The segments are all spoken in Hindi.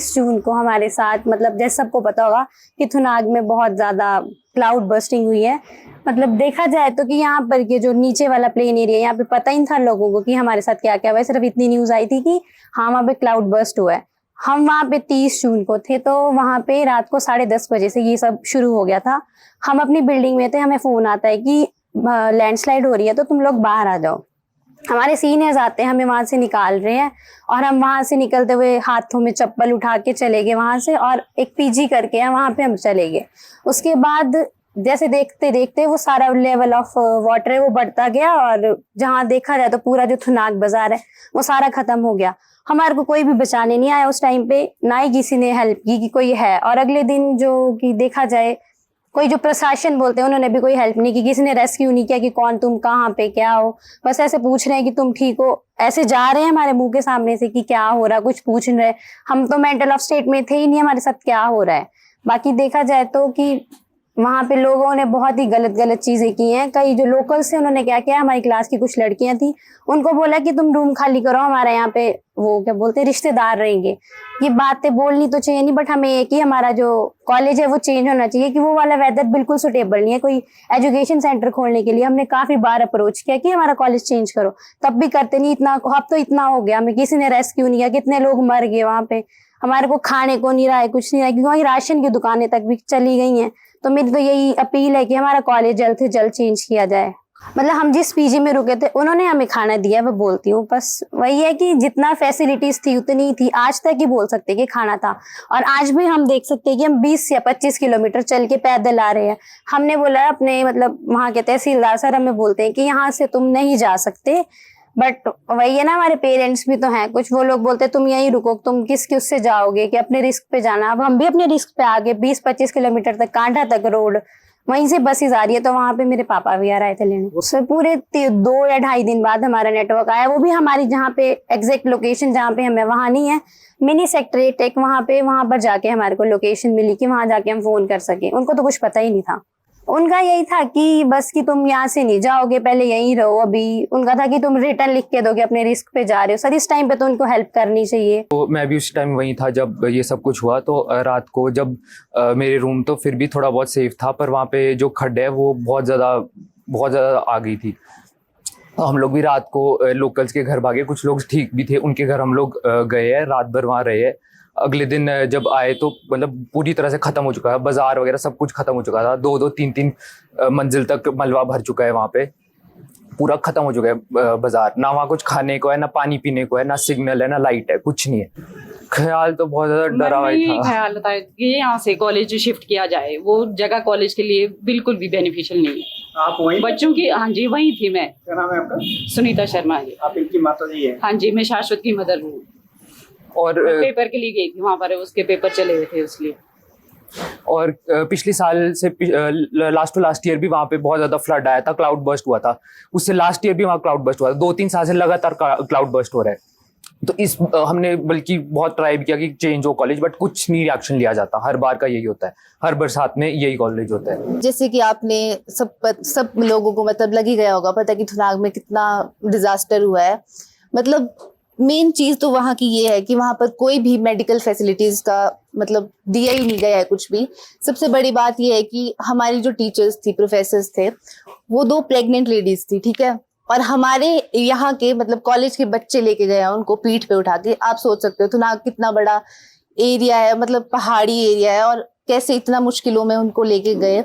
30 जून को हमारे साथ, मतलब जैसे सबको पता होगा कि थुनाग में बहुत ज़्यादा क्लाउड बर्स्टिंग हुई है। मतलब देखा जाए तो कि यहाँ पर के जो नीचे वाला प्लेन एरिया, यहाँ पे पता ही नहीं था लोगों को कि हमारे साथ क्या क्या हुआ है। सिर्फ इतनी न्यूज़ आई थी कि हाँ वहाँ पे क्लाउड बर्स्ट हुआ है। हम वहाँ पे 30 जून को थे, तो वहाँ पे रात को 10:30 बजे से ये सब शुरू हो गया था। हम अपनी बिल्डिंग में थे, हमें फ़ोन आता है कि लैंडस्लाइड हो रही है तो तुम लोग बाहर आ जाओ। हमारे सीनियर्स आते हैं, हमें वहां से निकाल रहे हैं, और हम वहां से निकलते हुए हाथों में चप्पल उठा के चले गए वहां से, और एक पीजी करके है वहां पे हम चले गए। उसके बाद जैसे देखते देखते वो सारा लेवल ऑफ वाटर है वो बढ़ता गया, और जहाँ देखा जाए तो पूरा जो थुनाग बाजार है वो सारा खत्म हो गया। हमारे को कोई भी बचाने नहीं आया उस टाइम पे, ना ही किसी ने हेल्प की कि कोई है। और अगले दिन जो कि देखा जाए, कोई जो प्रशासन बोलते हैं उन्होंने भी कोई हेल्प नहीं की, किसी ने रेस्क्यू नहीं किया कि कौन तुम कहाँ पे क्या हो। बस ऐसे पूछ रहे हैं कि तुम ठीक हो, ऐसे जा रहे हैं हमारे मुंह के सामने से कि क्या हो रहा है, कुछ पूछ रहे हैं। हम तो मेंटल ऑफ स्टेट में थे ही नहीं हमारे साथ क्या हो रहा है। बाकी देखा जाए तो कि वहां पे लोगों ने बहुत ही गलत गलत चीजें की हैं। कई जो लोकल्स थे उन्होंने क्या किया, हमारी क्लास की कुछ लड़कियां थी, उनको बोला कि तुम रूम खाली करो, हमारे यहाँ पे वो क्या बोलते हैं रिश्तेदार रहेंगे। ये बातें बोलनी तो चाहिए नहीं, बट हमें ये कि हमारा जो कॉलेज है वो चेंज होना चाहिए, कि वो वाला वेदर बिल्कुल सुटेबल नहीं है कोई एजुकेशन सेंटर खोलने के लिए। हमने काफी बार अप्रोच किया कि हमारा कॉलेज चेंज करो, तब भी करते नहीं। इतना अब तो इतना हो गया, हमें किसी ने रेस्क्यू नहीं किया, कितने लोग मर गए वहां पे, हमारे को खाने को नहीं रहा है, कुछ नहीं रहा है, क्योंकि वहीं राशन की दुकानें तक भी चली गई हैं। तो मेरी तो यही अपील है कि हमारा कॉलेज जल्द से जल्द चेंज किया जाए। मतलब हम जिस पीजी में रुके थे उन्होंने हमें खाना दिया, मैं बोलती हूँ, बस वही है कि जितना फैसिलिटीज थी उतनी थी। आज तक ही बोल सकते कि खाना था, और आज भी हम देख सकते हैं कि हम 20 या 25 किलोमीटर चल के पैदल आ रहे हैं। हमने बोला अपने मतलब वहाँ के तहसीलदार सर हमें बोलते हैं कि यहाँ से तुम नहीं जा सकते, बट वही है ना, हमारे पेरेंट्स भी तो हैं कुछ, वो लोग बोलते तुम यहीं रुको, तुम किसके उससे जाओगे, कि अपने रिस्क पे जाना। अब हम भी अपने रिस्क पे आगे 20-25 किलोमीटर तक, कांठा तक रोड, वहीं से बसेस आ रही है। तो वहां पे मेरे पापा भी आ रहे थे लेने, उससे पूरे 2 या 2.5 दिन बाद हमारा नेटवर्क आया। वो भी हमारी जहाँ पे एग्जैक्ट लोकेशन जहाँ पे हमें, वहां नहीं है, मिनी सेक्रेटेरिएट एक वहां पे, वहां पर जाके हमारे को लोकेशन मिली कि वहां जाके हम फोन कर सके। उनको तो कुछ पता ही नहीं था, उनका यही था कि बस कि तुम यहाँ से नहीं जाओगे, पहले यहीं रहो। अभी उनका था कि तुम रिटर्न लिख के दोगे, अपने रिस्क पे जा रहे हो। सर इस टाइम पे तो उनको हेल्प करनी चाहिए। तो मैं भी उस टाइम वहीं था जब ये सब कुछ हुआ। तो रात को जब मेरे रूम तो फिर भी थोड़ा बहुत सेफ था, पर वहाँ पे जो खड्ड है वो बहुत ज़्यादा आ गई थी। तो हम लोग भी रात को लोकल्स के घर भागे, कुछ लोग ठीक भी थे, उनके घर हम लोग गए हैं, रात भर वहाँ रहे हैं। अगले दिन जब आए तो मतलब पूरी तरह से ख़त्म हो चुका है, बाजार वगैरह सब कुछ ख़त्म हो चुका था। 2-2, 3-3 मंजिल तक मलबा भर चुका है, वहाँ पे पूरा ख़त्म हो चुका है बाजार। ना वहाँ कुछ खाने को है, ना पानी पीने को है, ना सिग्नल है, ना लाइट है, कुछ नहीं है। ख्याल तो बहुत ज़्यादा डरावा था। ख्याल था कि यहाँ से कॉलेज शिफ्ट किया जाए, वो जगह कॉलेज के लिए बिल्कुल भी बेनिफिशियल नहीं है। आप वहीं बच्चों की, हाँ जी वहीं थी मैं। क्या नाम है आपका? सुनीता शर्मा जी। आप इनकी माता जी है? हाँ जी, मैं शाश्वत की मदर हूँ। और पेपर के लिए गई थी वहाँ पर, उसके पेपर चले हुए थे इसलिए। और पिछले साल से लास्ट टू लास्ट ईयर भी वहाँ पे बहुत ज़्यादा फ्लड आया था, क्लाउड बर्स्ट हुआ था। उससे लास्ट ईयर भी वहाँ क्लाउड बर्स्ट हुआ था। 2-3 साल से लगातार क्लाउड बर्स्ट हो रहा है। तो हमने बल्कि बहुत ट्राई भी किया कि चेंज हो कॉलेज, बट कुछ नहीं रिएक्शन लिया जाता। हर बार का यही होता है, हर बरसात में यही कॉलेज होता है। जैसे कि आपने सब लोगों को मतलब लग ही गया होगा पता कि थुनाग में कितना डिजास्टर हुआ है। मतलब मेन चीज तो वहाँ की ये है कि वहाँ पर कोई भी मेडिकल फैसिलिटीज का मतलब दिया ही नहीं गया है कुछ भी। सबसे बड़ी बात ये है कि हमारी जो टीचर्स थी, प्रोफेसर्स थे, वो 2 प्रेग्नेंट लेडीज थी, ठीक है, और हमारे यहाँ के मतलब कॉलेज के बच्चे लेके गए हैं उनको पीठ पे उठा के। आप सोच सकते हो थुनाग कितना बड़ा एरिया है, मतलब पहाड़ी एरिया है, और कैसे इतना मुश्किलों में उनको लेके गए।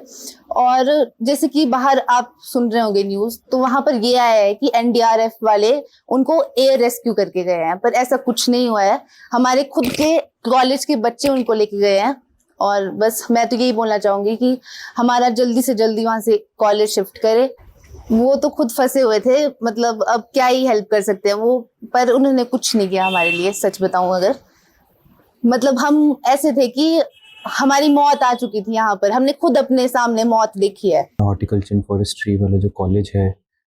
और जैसे कि बाहर आप सुन रहे होंगे न्यूज, तो वहां पर ये आया है कि एनडीआरएफ वाले उनको एयर रेस्क्यू करके गए हैं, पर ऐसा कुछ नहीं हुआ है। हमारे खुद के कॉलेज के बच्चे उनको लेके गए हैं। और बस मैं तो यही बोलना चाहूंगी कि हमारा जल्दी से जल्दी वहां से कॉलेज शिफ्ट करे। वो तो खुद फंसे हुए थे, मतलब अब क्या ही हेल्प कर सकते हैं वो, पर उन्होंने कुछ नहीं किया हमारे लिए। सच बताऊं अगर, मतलब हम ऐसे थे कि हमारी मौत आ चुकी थी यहाँ पर, हमने खुद अपने सामने मौत देखी है। हॉर्टिकल्चर एंड फॉरेस्ट्री वाला जो कॉलेज है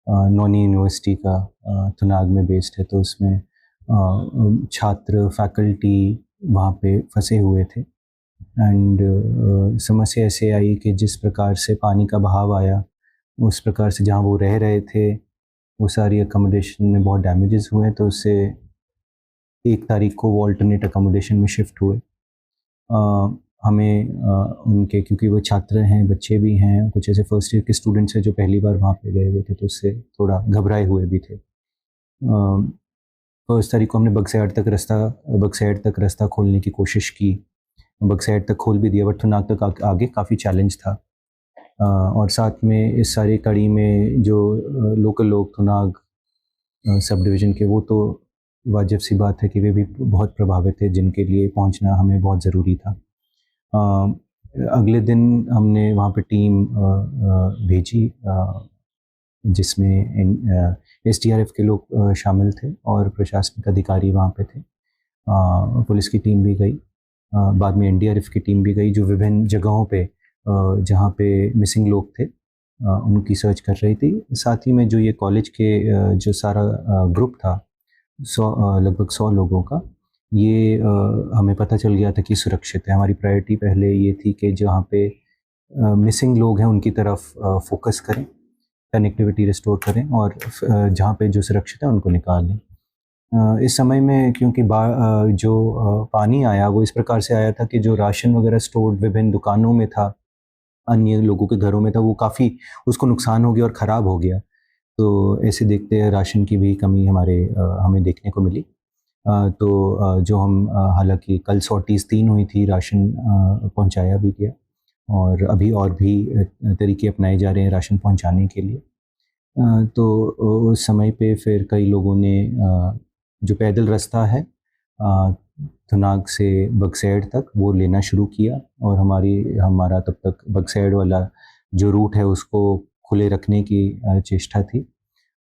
नोनी यूनिवर्सिटी का, थुनाग में बेस्ड है, तो उसमें छात्र फैकल्टी वहाँ पे फंसे हुए थे। एंड समस्या ऐसे आई कि जिस प्रकार से पानी का बहाव आया, उस प्रकार से जहाँ वो रह रहे थे वो सारी अकोमोडेशन में बहुत डैमेजेस हुए। तो उससे 1 तारीख को वो अल्टरनेट अकोमोडेशन में शिफ्ट हुए। हमें उनके, क्योंकि वो छात्र हैं, बच्चे भी हैं, कुछ ऐसे फर्स्ट ईयर के स्टूडेंट्स हैं जो पहली बार वहाँ पे गए हुए थे, तो उससे थोड़ा घबराए हुए भी थे। 1 तारीख को हमने बक्सैड तक रास्ता खोलने की कोशिश की। बक्सैड तक खोल भी दिया, बट थुनाग तक आगे काफ़ी चैलेंज था। और साथ में इस सारी कड़ी में जो लोकल लोग थुनाग सब डिवीज़न के, वो तो वाजिब सी बात है कि वे भी बहुत प्रभावित थे, जिनके लिए पहुंचना हमें बहुत ज़रूरी था। अगले दिन हमने वहाँ पे टीम भेजी, जिसमें एसडीआरएफ के लोग शामिल थे और प्रशासनिक अधिकारी वहाँ पे थे। पुलिस की टीम भी गई, बाद में एनडीआरएफ की टीम भी गई, जो विभिन्न जगहों पे जहाँ पे मिसिंग लोग थे उनकी सर्च कर रही थी। साथ ही में जो ये कॉलेज के जो सारा ग्रुप था, लगभग 100 लोगों का, ये हमें पता चल गया था कि सुरक्षित है। हमारी प्रायोरिटी पहले ये थी कि जहाँ पे मिसिंग लोग हैं उनकी तरफ फोकस करें, कनेक्टिविटी रिस्टोर करें, और जहाँ पे जो सुरक्षित है उनको निकाल लें। इस समय में क्योंकि जो पानी आया वो इस प्रकार से आया था कि जो राशन वगैरह स्टोर विभिन्न दुकानों में था, अन्य लोगों के घरों में था, वो काफ़ी उसको नुकसान हो गया और ख़राब हो गया। तो ऐसे देखते राशन की भी कमी हमें देखने को मिली। जो हम हालांकि कल सॉर्टीज़ 3 हुई थी, राशन पहुंचाया भी गया, और अभी और भी तरीके अपनाए जा रहे हैं राशन पहुंचाने के लिए। तो उस समय पे फिर कई लोगों ने जो पैदल रास्ता है थुनाग से बक्सैड तक, वो लेना शुरू किया, और हमारा तब तक बक्सैड वाला जो रूट है उसको खुले रखने की चेष्टा थी।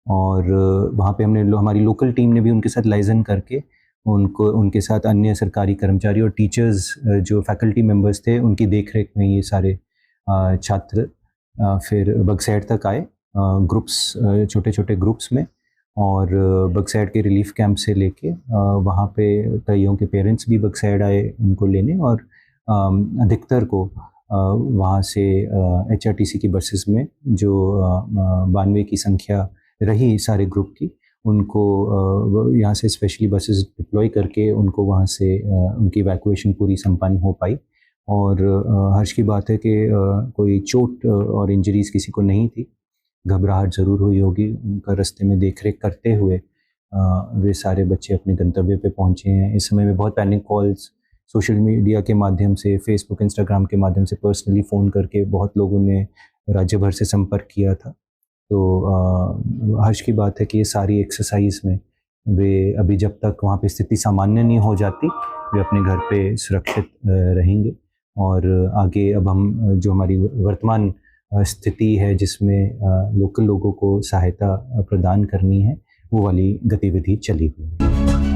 और वहाँ पे हमारी लोकल टीम ने भी उनके साथ लाइजन करके उनके साथ अन्य सरकारी कर्मचारी और टीचर्स, जो फैकल्टी मेंबर्स थे, उनकी देखरेख में ये सारे छात्र फिर बक्सैड तक आए, ग्रुप्स, छोटे छोटे ग्रुप्स में, और बक्सैड के रिलीफ कैंप से लेके वहाँ पे कईयों के पेरेंट्स भी बक्सैड आए उनको लेने, और अधिकतर को वहाँ से HRTC की बसेस में, जो 92 की संख्या रही सारे ग्रुप की, उनको यहाँ से स्पेशली बसेस डिप्लॉय करके उनको वहाँ से उनकी इवैक्यूएशन पूरी संपन्न हो पाई। और हर्ष की बात है कि कोई चोट और इंजरीज किसी को नहीं थी। घबराहट ज़रूर हुई होगी, उनका रास्ते में देखरेख करते हुए वे सारे बच्चे अपने गंतव्य पे पहुँचे हैं। इस समय में बहुत पैनिक कॉल्स सोशल मीडिया के माध्यम से, फेसबुक, इंस्टाग्राम के माध्यम से पर्सनली फ़ोन करके बहुत लोगों ने राज्य भर से संपर्क किया था। तो हर्ष की बात है कि ये सारी एक्सरसाइज में वे अभी जब तक वहाँ पे स्थिति सामान्य नहीं हो जाती, वे अपने घर पे सुरक्षित रहेंगे। और आगे अब हम जो हमारी वर्तमान स्थिति है, जिसमें लोकल लोगों को सहायता प्रदान करनी है, वो वाली गतिविधि चली हुई है।